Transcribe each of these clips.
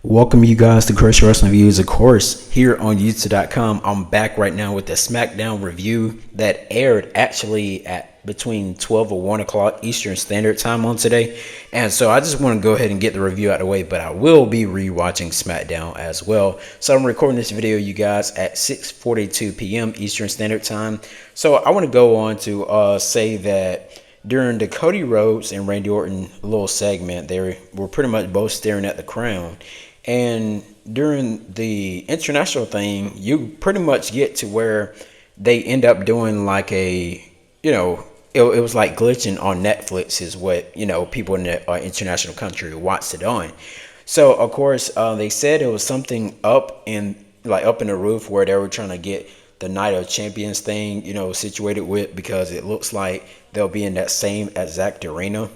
Welcome you guys to Crush Wrestling Reviews, of course, here on YouTube.com. I'm back right now with the Smackdown review that aired actually at between 12 or 1 o'clock Eastern Standard Time on today. And so I just want to go ahead and get the review out of the way, but I will be rewatching Smackdown as well. So I'm recording this video, you guys, at 6:42 p.m. Eastern Standard Time. So I want to go on to say that during the Cody Rhodes and Randy Orton little segment, they were pretty much both staring at the crown. And during the international thing, you pretty much get to where they end up doing like a, it was like glitching on Netflix is what, people in the international country watched it on. So, of course, they said it was something up in the roof where they were trying to get the Night of Champions thing, situated with, because it looks like they'll be in that same exact arena.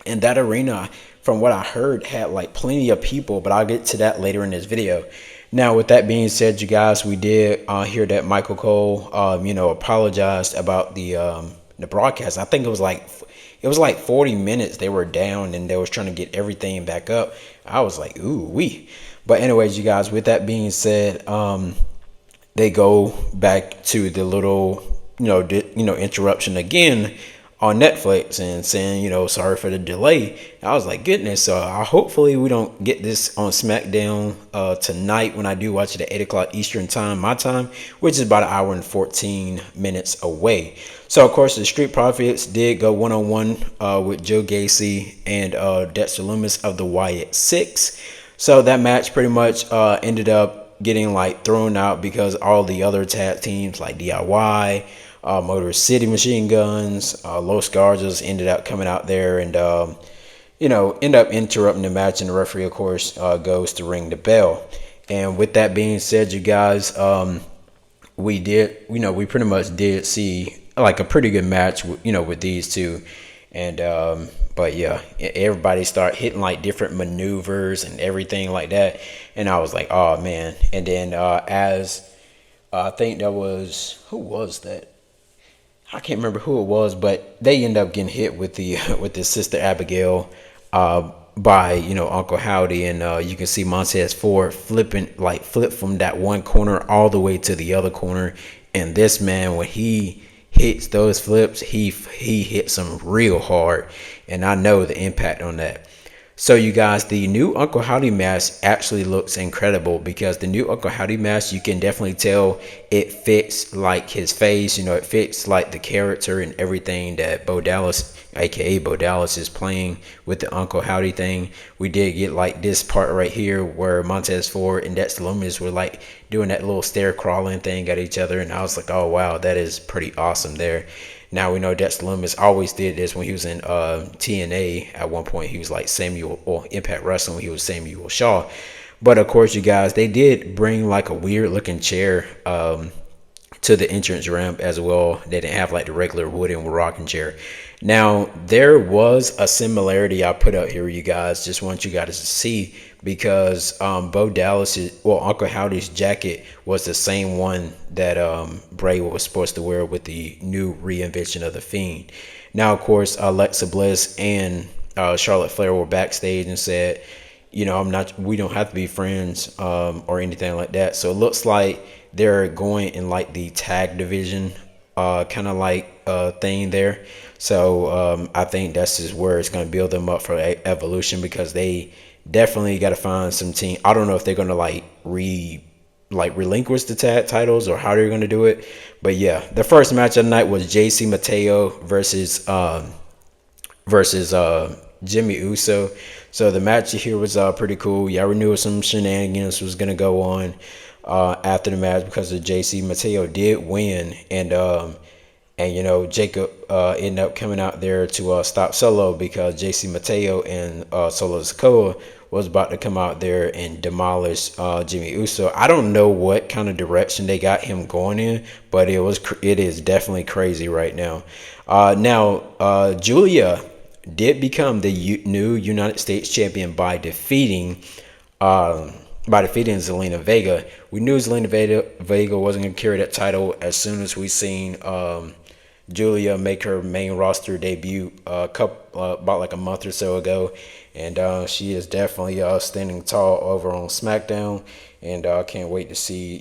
And that arena, from what I heard, had like plenty of people, but I'll get to that later in this video. Now, with that being said, you guys, we did hear that Michael Cole, apologized about the broadcast. I think it was like 40 minutes they were down and they was trying to get everything back up. I was like, ooh wee. But anyways, you guys, with that being said, they go back to the little, interruption again on Netflix and saying, sorry for the delay. I was like, goodness. So hopefully we don't get this on SmackDown tonight when I do watch it at 8 o'clock Eastern Time, my time, which is about an hour and 14 minutes away. So, of course, the Street Profits did go one-on-one with Joe Gacy and Dexter Lumis of the Wyatt Six. So that match pretty much ended up getting thrown out because all the other tag teams like DIY, Motor City Machine Guns, Los Garjas ended up coming out there and, end up interrupting the match. And the referee, of course, goes to ring the bell. And with that being said, you guys, we pretty much did see like a pretty good match, with these two. And, but yeah, everybody start hitting like different maneuvers and everything like that. And I was like, oh man. And then, I think that was, who was that? I can't remember who it was, but they end up getting hit with the with the Sister Abigail by Uncle Howdy, and you can see Montez Ford flip from that one corner all the way to the other corner. And this man, when he hits those flips, he hits them real hard, and I know the impact on that. So you guys, the new Uncle Howdy mask actually looks incredible, because the new Uncle Howdy mask, you can definitely tell it fits like his face, it fits like the character and everything that Bo Dallas, aka Bo Dallas, is playing with the Uncle Howdy thing. We did get like this part right here where Montez Ford and Dexter Lumis were like doing that little stair crawling thing at each other, and I was like, oh wow, that is pretty awesome there. Now we know Dexter Lumis always did this when he was in TNA. At one point, he was like Samuel, or Impact Wrestling, when he was Samuel Shaw. But of course, you guys, they did bring like a weird looking chair to the entrance ramp as well. They didn't have like the regular wooden rocking chair. Now, there was a similarity I put out here, you guys. Just want you guys to see, because Bo Dallas's, Uncle Howdy's jacket was the same one that Bray was supposed to wear with the new reinvention of the Fiend. Now, of course, Alexa Bliss and Charlotte Flair were backstage and said, we don't have to be friends or anything like that. So it looks like they're going in like the tag division kind of like thing there. So I think that's just where it's going to build them up for Evolution, because they definitely got to find some team. I don't know if they're going to relinquish the tag titles or how they're going to do it. But yeah, the first match of the night was JC Mateo versus Jimmy Uso. So the match here was pretty cool. Yeah, we knew some shenanigans was going to go on after the match, because the JC Mateo did win, and Jacob ended up coming out there to stop Solo, because JC Mateo and Solo Sikoa was about to come out there and demolish Jimmy Uso. I don't know what kind of direction they got him going in, but it is definitely crazy right now. Julia did become the new United States champion by defeating Zelina Vega. We knew Zelina Vega wasn't going to carry that title as soon as we seen Julia make her main roster debut about like a month or so ago, and she is definitely standing tall over on SmackDown, and I can't wait to see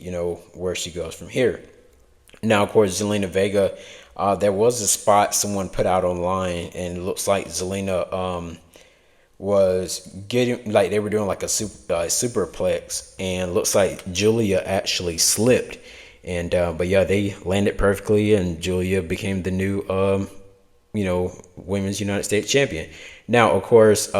where she goes from here. Now, of course, Zelina Vega, there was a spot someone put out online, and it looks like Zelina was getting like they were doing like a superplex, and looks like Julia actually slipped, and but yeah, they landed perfectly, and Julia became the new women's United States champion. Now, of course,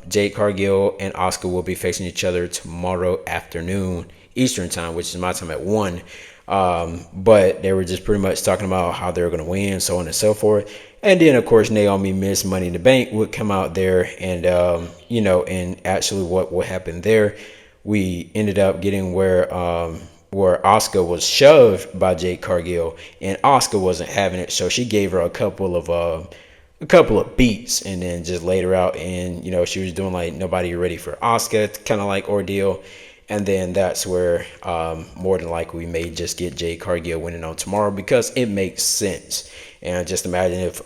Jade Cargill and Asuka will be facing each other tomorrow afternoon Eastern time, which is my time at 1. But they were just pretty much talking about how they were going to win, so on and so forth. And then, of course, Naomi Miss Money in the Bank would come out there, and and actually, what happened there, we ended up getting where Asuka was shoved by Jade Cargill, and Asuka wasn't having it, so she gave her a couple of beats, and then just laid her out, and she was doing like nobody ready for Asuka kind of like ordeal. And then that's where more than likely we may just get Jade Cargill winning on tomorrow, because it makes sense. And just imagine if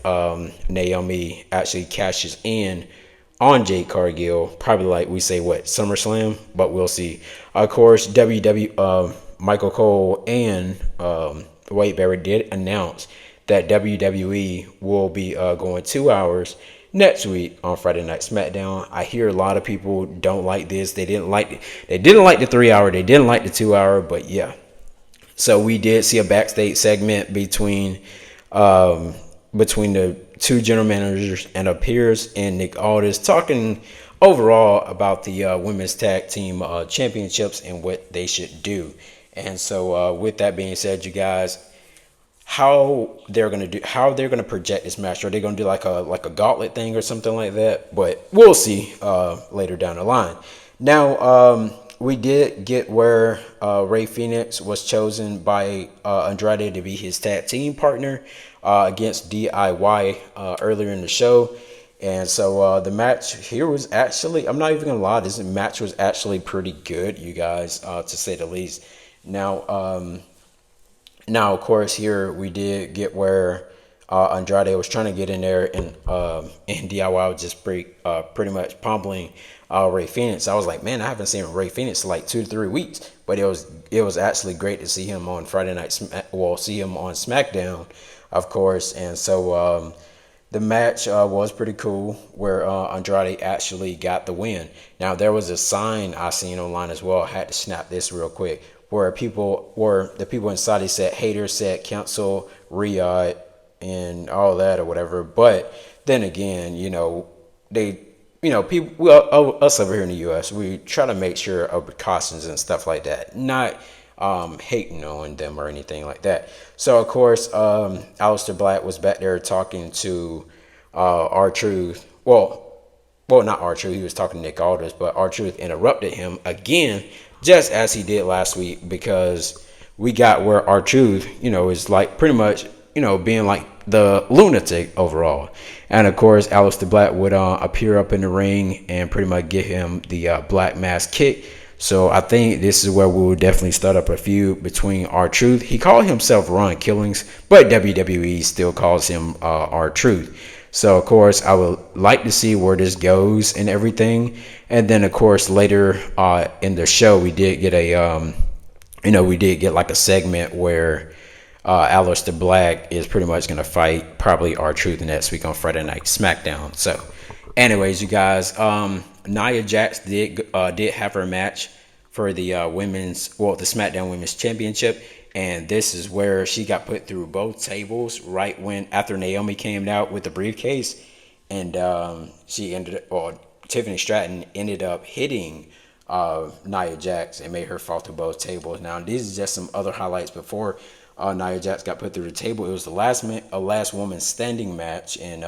Naomi actually cashes in on Jade Cargill, probably like we say SummerSlam, but we'll see. Of course, Michael Cole and Wade Barrett did announce that WWE will be going 2 hours next week on Friday Night SmackDown. I hear a lot of people don't like this. They didn't like the 3 hour. They didn't like the 2 hour. But yeah, so we did see a backstage segment between the two general managers and peers and Nick Aldis, talking overall about the women's tag team championships and what they should do. And so with that being said, you guys, how they're gonna project this match? Are they gonna do like a gauntlet thing or something like that? But we'll see later down the line. Now, we did get where Rey Fenix was chosen by Andrade to be his tag team partner against DIY earlier in the show. And so the match here was actually, I'm not even gonna lie, this match was actually pretty good, you guys, to say the least. Now, of course, here we did get where Andrade was trying to get in there, and DIY was just pretty much pummeling Rey Fenix. I was like, man, I haven't seen Rey Fenix in like 2 to 3 weeks, but it was actually great to see him on Friday night. See him on SmackDown, of course, and so the match was pretty cool, where Andrade actually got the win. Now, there was a sign I seen online as well. I had to snap this real quick, where the people inside, they said haters said cancel Riyadh and all that or whatever. But then again, us over here in the U.S., we try to make sure of precautions and stuff like that, not hating on them or anything like that. So, of course, Aleister Black was back there talking to R-Truth. Well, not R-Truth. He was talking to Nick Aldis, but R-Truth interrupted him again, just as he did last week, because we got where R-Truth, is like pretty much, being like the lunatic overall. And of course, Aleister Black would appear up in the ring and pretty much give him the Black Mass kick. So I think this is where we will definitely start up a feud between R-Truth. He called himself Ron Killings, but WWE still calls him R-Truth. So, of course, I would like to see where this goes and everything. And then, of course, later in the show, we did get like a segment where Aleister Black is pretty much going to fight probably R-Truth next week on Friday Night SmackDown. So, anyways, you guys, Nia Jax did have her match for the the SmackDown Women's Championship. And this is where she got put through both tables right after Naomi came out with the briefcase, and Tiffany Stratton ended up hitting Nia Jax and made her fall through both tables. Now, these is just some other highlights before Nia Jax got put through the table. It was the last woman standing match, and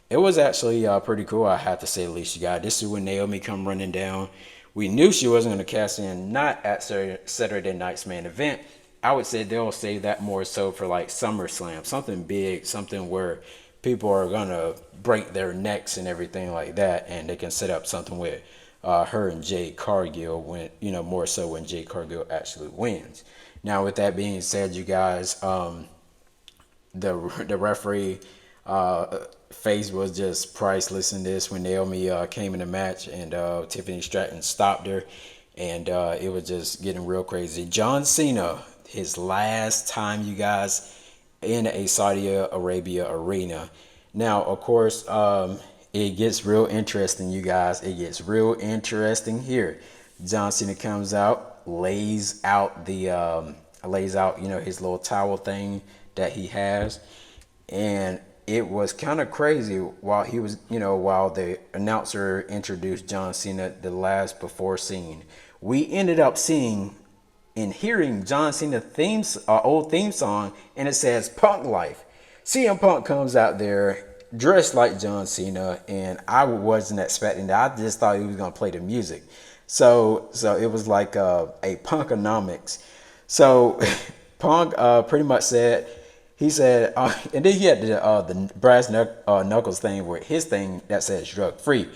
it was actually pretty cool, I have to say the least, you guys. This is when Naomi come running down. We knew she wasn't going to cash in, not at Saturday night's main event. I would say they'll save that more so for like SummerSlam, something big, something where people are gonna break their necks and everything like that, and they can set up something with her and Jade Cargill more so when Jade Cargill actually wins. Now, with that being said, you guys, the referee face was just priceless in this when Naomi came in the match and Tiffany Stratton stopped her, and it was just getting real crazy. John Cena, his last time, you guys, in a Saudi Arabia arena. Now, of course, it gets real interesting, you guys. It gets real interesting here. John Cena comes out, lays out his little towel thing that he has, and it was kind of crazy while he was, while the announcer introduced John Cena, the last before scene. We ended up seeing and hearing John Cena old theme song, and it says Punk Life. CM Punk comes out there dressed like John Cena, and I wasn't expecting that. I just thought he was gonna play the music. So it was like a Punkonomics. So Punk pretty much said, he said, and then he had the brass knuckles thing where his thing that says drug free.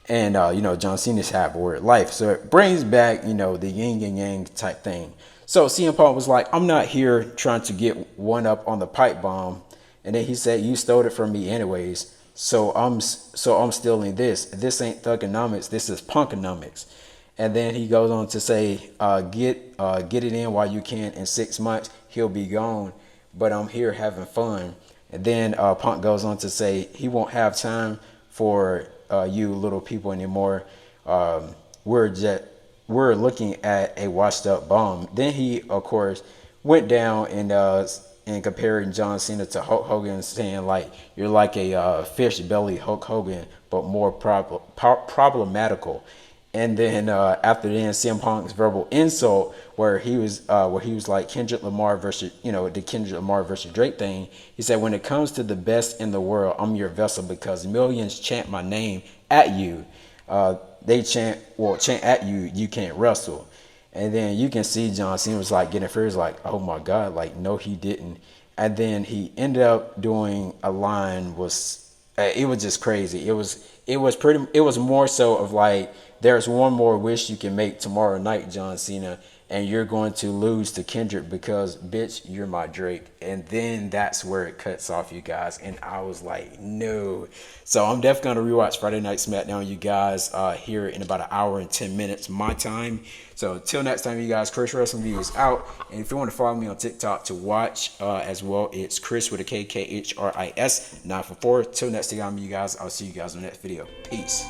And, John Cena's have word life. So it brings back, the yin and yang type thing. So CM Punk was like, I'm not here trying to get one up on the pipe bomb. And then he said, you stole it from me anyways. So I'm stealing this. This ain't thugonomics. This is punkonomics. And then he goes on to say, get it in while you can. In 6 months, he'll be gone. But I'm here having fun. And then Punk goes on to say he won't have time for you little people anymore. We're looking at a washed up bomb. Then he, of course, went down and comparing John Cena to Hulk Hogan, saying like you're like a fish belly Hulk Hogan, but more problematical. And then after then, CM Punk's verbal insult, where he was like Kendrick Lamar versus the Kendrick Lamar versus Drake thing. He said, when it comes to the best in the world, I'm your vessel because millions chant my name at you. They chant at you. You can't wrestle. And then you can see John Cena was like getting furious, like, oh my God, like no, he didn't. And then he ended up doing a line it was just crazy. It was more so of like, there's one more wish you can make tomorrow night, John Cena, and you're going to lose to Kendrick because, bitch, you're my Drake. And then that's where it cuts off, you guys. And I was like, no. So I'm definitely going to rewatch Friday Night SmackDown, you guys, here in about an hour and 10 minutes, my time. So until next time, you guys, Chris Wrestling View is out. And if you want to follow me on TikTok to watch as well, it's Chris with a KKHRIS 944. Till next time, you guys, I'll see you guys in the next video. Peace.